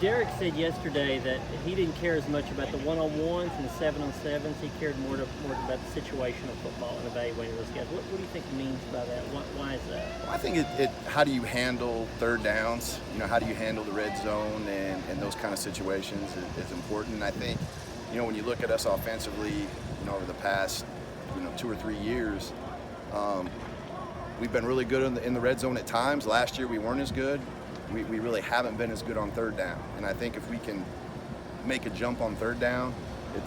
Derek said yesterday that he didn't care as much about the one-on-ones and the 7-on-7s. He cared more about the situational football and evaluating those guys. What do you think he means by that? Why is that? Well, I think how do you handle third downs? How do you handle the red zone and those kind of situations is important. And I think, when you look at us offensively, over the past, 2 or 3 years, we've been really good in the red zone at times. Last year we weren't as good. We really haven't been as good on third down. And I think if we can make a jump on third down,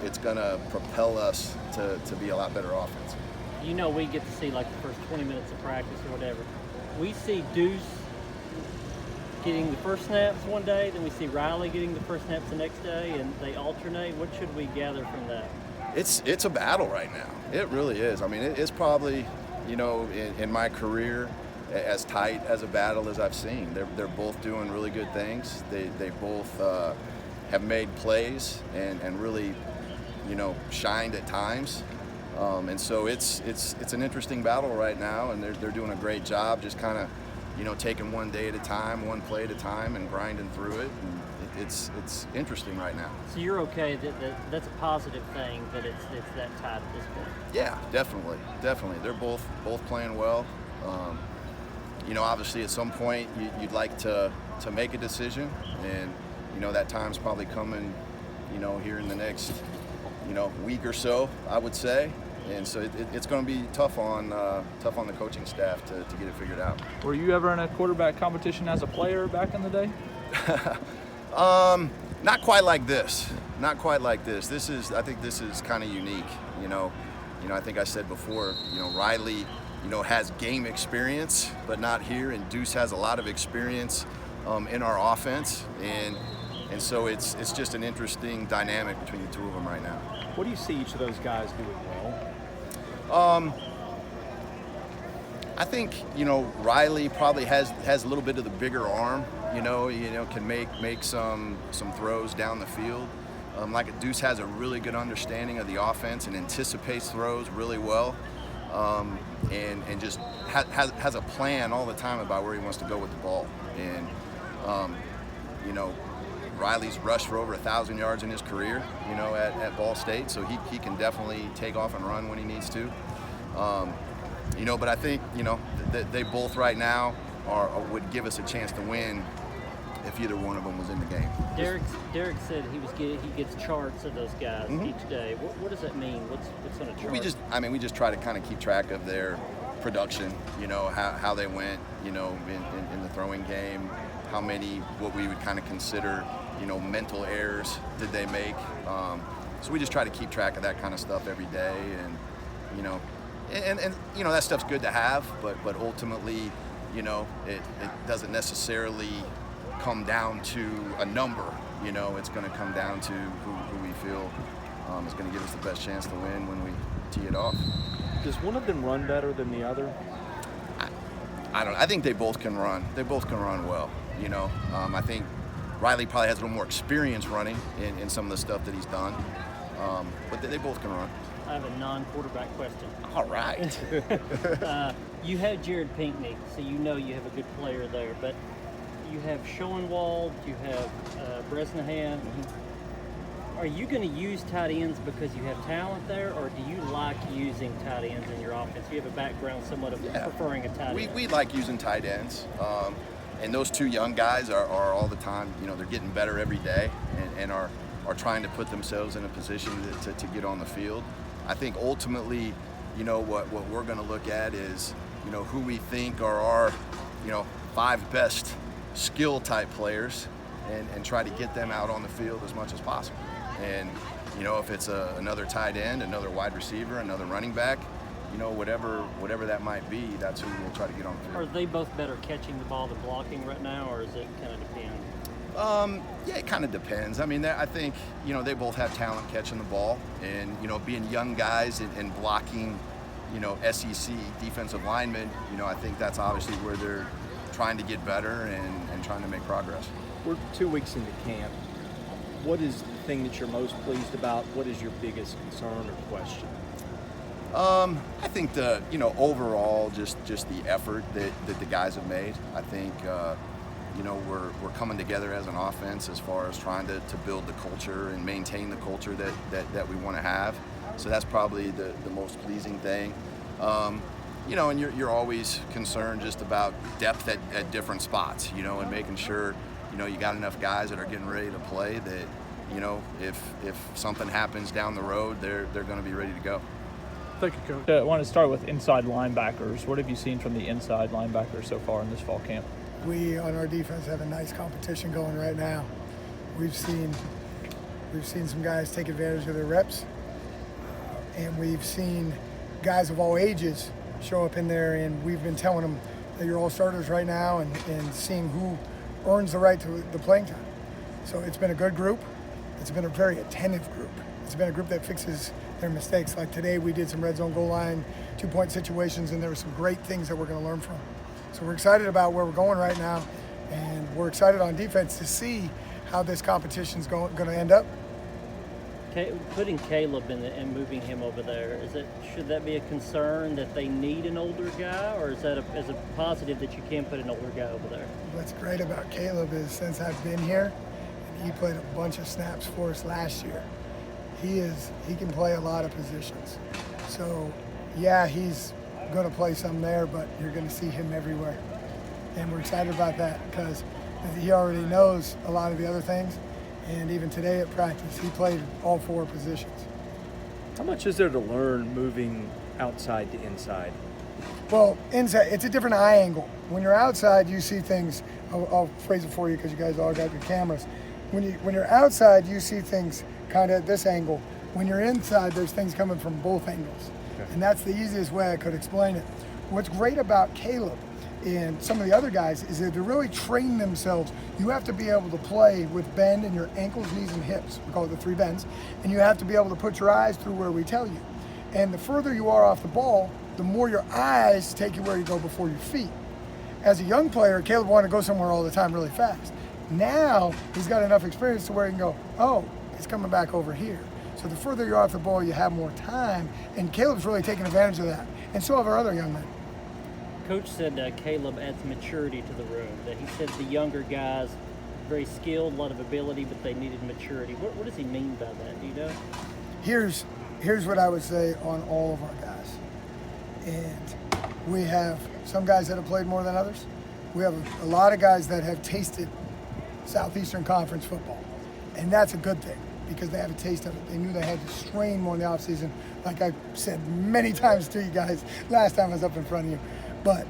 it's going to propel us to be a lot better offense. We get to see like the first 20 minutes of practice or whatever. We see Deuce getting the first snaps one day, then we see Riley getting the first snaps the next day, and they alternate. What should we gather from that? It's a battle right now. It really is. I mean, it's probably, in my career, as tight as a battle as I've seen. They're both doing really good things. They both have made plays and really, shined at times. And so it's an interesting battle right now, and they're doing a great job just kind of, taking one day at a time, one play at a time, and grinding through it. And it's interesting right now. So you're okay that's a positive thing that it's that tight at this point? Yeah, definitely. They're both playing well. Obviously at some point you'd like to make a decision, and that time's probably coming, here in the next, week or so, I would say. And so it's going to be tough on the coaching staff to get it figured out. Were you ever in a quarterback competition as a player back in the day? Not quite like this. I think this is kind of unique. I think I said before, Riley, has game experience, but not here, and Deuce has a lot of experience in our offense, and so it's just an interesting dynamic between the two of them right now. What do you see each of those guys doing well? I think Riley probably has a little bit of the bigger arm. Can make some throws down the field. Like Deuce has a really good understanding of the offense and anticipates throws really well. And just has a plan all the time about where he wants to go with the ball. And, Riley's rushed for over 1,000 yards in his career, at Ball State, so he can definitely take off and run when he needs to. But I think, they both right now would give us a chance to win if either one of them was in the game. Derek said he gets charts of those guys each day. What does that mean? What's on a chart? We just try to kind of keep track of their production. How they went. In the throwing game, how many what we would kind of consider mental errors did they make. So we just try to keep track of that kind of stuff every day, and that stuff's good to have, but ultimately, it doesn't necessarily come down to a number. It's going to come down to who we feel is going to give us the best chance to win when we tee it off. Does one of them run better than the other? I don't know. I think they both can run. They both can run well. I think Riley probably has a little more experience running in some of the stuff that he's done, but they both can run. I have a non-quarterback question. All right. You have Jared Pinkney, so you have a good player there, but you have Schoenwald, you have Bresnahan. Are you going to use tight ends because you have talent there, or do you like using tight ends in your offense? You have a background somewhat of preferring a tight end. We like using tight ends. And those two young guys are all the time, they're getting better every day and are trying to put themselves in a position to get on the field. I think ultimately, what we're going to look at is, who we think are our, 5 best skill type players and try to get them out on the field as much as possible. And, if it's another tight end, another wide receiver, another running back, whatever that might be, that's who we'll try to get on the field. Are they both better catching the ball than blocking right now, or does it kind of depend? Yeah, it kind of depends. I mean, I think, they both have talent catching the ball, and, being young guys and blocking, SEC defensive linemen, I think that's obviously where they're trying to get better and trying to make progress. We're 2 weeks into camp. What is the thing that you're most pleased about? What is your biggest concern or question? I think overall just the effort that the guys have made. I think we're coming together as an offense as far as trying to build the culture and maintain the culture that we want to have. So that's probably the most pleasing thing. And you're always concerned just about depth at different spots, and making sure, you got enough guys that are getting ready to play that, if something happens down the road, they're going to be ready to go. Thank you, Coach. I want to start with inside linebackers. What have you seen from the inside linebackers so far in this fall camp? We, on our defense, have a nice competition going right now. We've seen some guys take advantage of their reps, and we've seen guys of all ages show up in there, and we've been telling them that you're all starters right now and seeing who earns the right to the playing time. So it's been a good group. It's been a very attentive group. It's been a group that fixes their mistakes. Like today, we did some red zone goal line, 2-point situations, and there were some great things that we're going to learn from. So we're excited about where we're going right now, and we're excited on defense to see how this competition's going to end up. Putting Caleb in and moving him over there, should that be a concern that they need an older guy, or is that a positive that you can put an older guy over there? What's great about Caleb is since I've been here, and he played a bunch of snaps for us last year, he can play a lot of positions. So yeah, he's going to play some there, but you're going to see him everywhere. And we're excited about that because he already knows a lot of the other things. And even today at practice, he played all 4 positions. How much is there to learn moving outside to inside? Well, inside, it's a different eye angle. When you're outside, you see things. I'll phrase it for you because you guys all got your cameras. When you're outside, you see things kind of at this angle. When you're inside, there's things coming from both angles. Okay. And that's the easiest way I could explain it. What's great about Caleb and some of the other guys is that they really train themselves. You have to be able to play with bend in your ankles, knees, and hips. We call it the 3 bends. And you have to be able to put your eyes through where we tell you. And the further you are off the ball, the more your eyes take you where you go before your feet. As a young player, Caleb wanted to go somewhere all the time really fast. Now, he's got enough experience to where he can go, oh, he's coming back over here. So the further you're off the ball, you have more time. And Caleb's really taking advantage of that. And so have our other young men. Coach said Caleb adds maturity to the room, that he said the younger guys, very skilled, a lot of ability, but they needed maturity. What does he mean by that? Do you know? Here's what I would say on all of our guys. And we have some guys that have played more than others. We have a lot of guys that have tasted Southeastern Conference football. And that's a good thing because they have a taste of it. They knew they had to strain more in the offseason, like I said many times to you guys last time I was up in front of you. But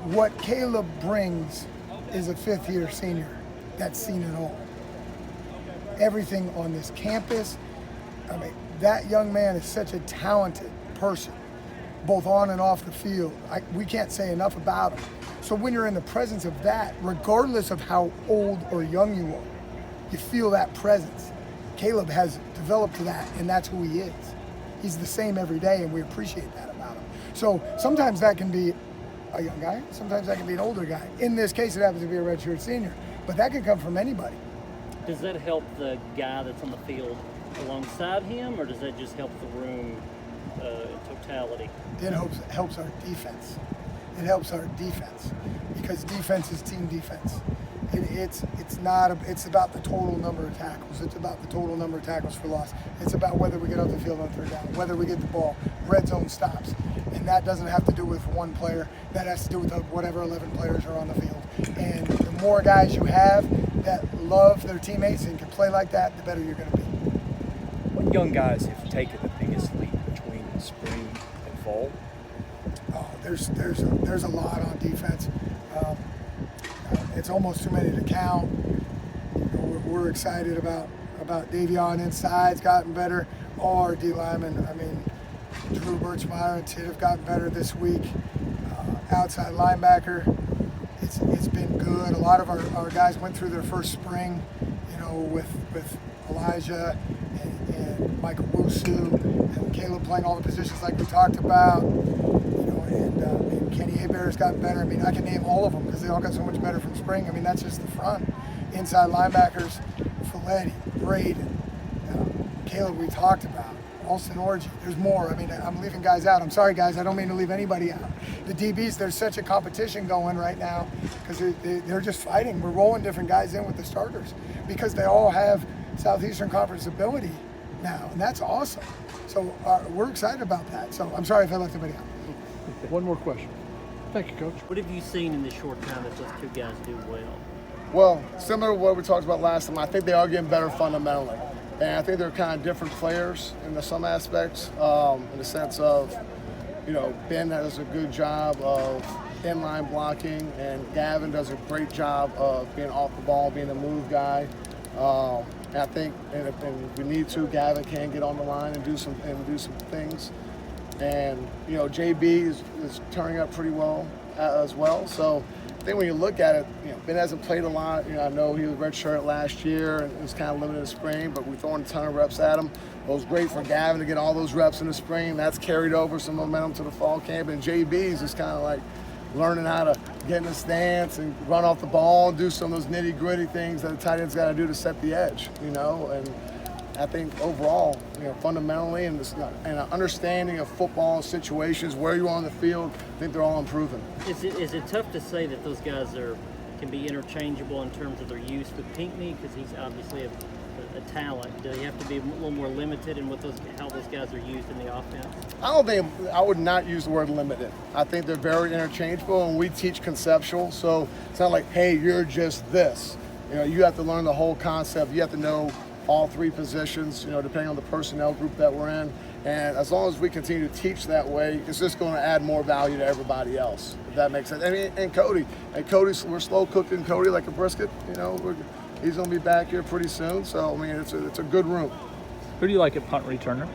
what Caleb brings is a 5th-year senior that's seen it all. Everything on this campus. I mean, that young man is such a talented person, both on and off the field. We can't say enough about him. So when you're in the presence of that, regardless of how old or young you are, you feel that presence. Caleb has developed to that, and that's who he is. He's the same every day, and we appreciate that about him. So sometimes that can be a young guy, sometimes that can be an older guy. In this case, it happens to be a redshirt senior, but that can come from anybody. Does that help the guy that's on the field alongside him, or does that just help the room in totality? It helps our defense. It helps our defense because defense is team defense. It's about the total number of tackles. It's about the total number of tackles for loss. It's about whether we get off the field on 3rd down, whether we get the ball, red zone stops. And that doesn't have to do with one player. That has to do with whatever 11 players are on the field. And the more guys you have that love their teammates and can play like that, the better you're going to be. What young guys have taken the biggest leap between spring and fall? Oh, there's a lot on defense. It's almost too many to count. We're excited about Davion inside's gotten better. All our D linemen, Drew Birchmeyer and Tid have gotten better this week. Outside linebacker, it's been good. A lot of our guys went through their first spring, with Elijah and Michael Wusu and Caleb playing all the positions like we talked about. And Kenny Hebert's gotten better. I can name all of them because they all got so much better from spring. That's just the front. Inside linebackers, Folletti, Braden, Caleb we talked about. Alston Orgy. There's more. I mean, I'm leaving guys out. I'm sorry, guys. I don't mean to leave anybody out. The DBs, there's such a competition going right now because they're just fighting. We're rolling different guys in with the starters because they all have Southeastern Conference ability now, and that's awesome. So we're excited about that. So I'm sorry if I left anybody out. One more question. Thank you, Coach. What have you seen in the short time that those two guys do well? Well, similar to what we talked about last time, I think they are getting better fundamentally. And I think they're kind of different players in some aspects, in the sense of, Ben does a good job of inline blocking, and Gavin does a great job of being off the ball, being a move guy. And I think, and if we need to, Gavin can get on the line and do some things. And JB is turning up pretty well as well. So I think when you look at it, Ben hasn't played a lot. I know he was redshirt last year and was kind of limited in the spring, but we're throwing a ton of reps at him. It was great for Gavin to get all those reps in the spring. That's carried over some momentum to the fall camp. And JB's just kind of like learning how to get in the stance and run off the ball and do some of those nitty-gritty things that a tight end's got to do to set the edge, And I think overall, fundamentally and an understanding of football situations, where you are on the field, I think they're all improving. Is it tough to say that those guys can be interchangeable in terms of their use with Pinckney, because he's obviously a talent? Do you have to be a little more limited in how those guys are used in the offense? I would not use the word limited. I think they're very interchangeable, and we teach conceptual, so it's not like, hey, you're just this. You have to learn the whole concept. You have to know all three positions, depending on the personnel group that we're in. And as long as we continue to teach that way, it's just going to add more value to everybody else, if that makes sense. And Cody, we're slow cooking Cody like a brisket. He's going to be back here pretty soon. So, it's a good room. Who do you like at punt returner?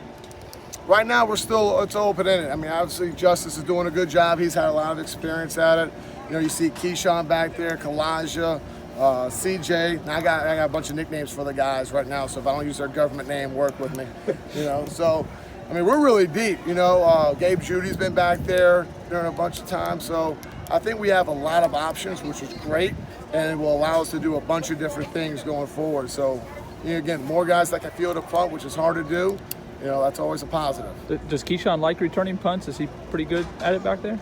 Right now, it's open-ended. Obviously, Justice is doing a good job. He's had a lot of experience at it. You see Keyshawn back there, Kalaja, CJ. Now I got a bunch of nicknames for the guys right now, so if I don't use their government name, work with me. So we're really deep. Gabe Judy's been back there during a bunch of times, so I think we have a lot of options, which is great, and it will allow us to do a bunch of different things going forward. So again, more guys that can field a punt, which is hard to do. That's always a positive. Does Keyshawn like returning punts? Is he pretty good at it back there?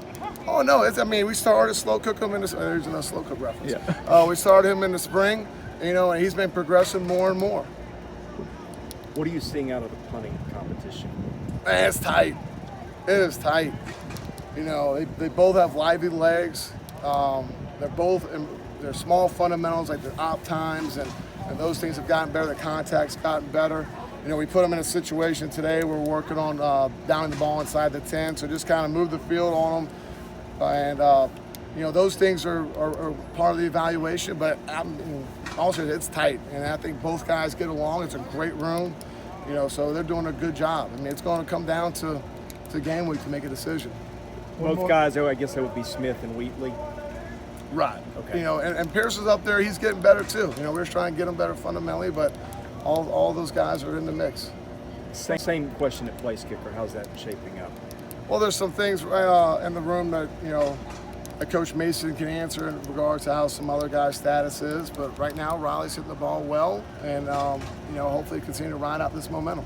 Oh no! We started slow cook him in the. There's no slow cook reference. Yeah. We started him in the spring, and he's been progressing more and more. What are you seeing out of the punting competition? Man, it's tight. It is tight. They both have lively legs. They're small fundamentals like the op times and those things have gotten better. The contact's gotten better. We put them in a situation today where we're working on downing the ball inside the 10, so just kind of move the field on them. And, those things are part of the evaluation, but also it's tight. And I think both guys get along. It's a great room, so they're doing a good job. It's going to come down to game week to make a decision. Both guys, I guess that would be Smith and Wheatley. Right. Okay. And Pierce is up there. He's getting better too. We're just trying to get him better fundamentally, but all those guys are in the mix. Same question at place kicker. How's that shaping up? Well, there's some things in the room that that Coach Mason can answer in regards to how some other guys' status is. But right now, Riley's hitting the ball well, and hopefully continue to ride out this momentum.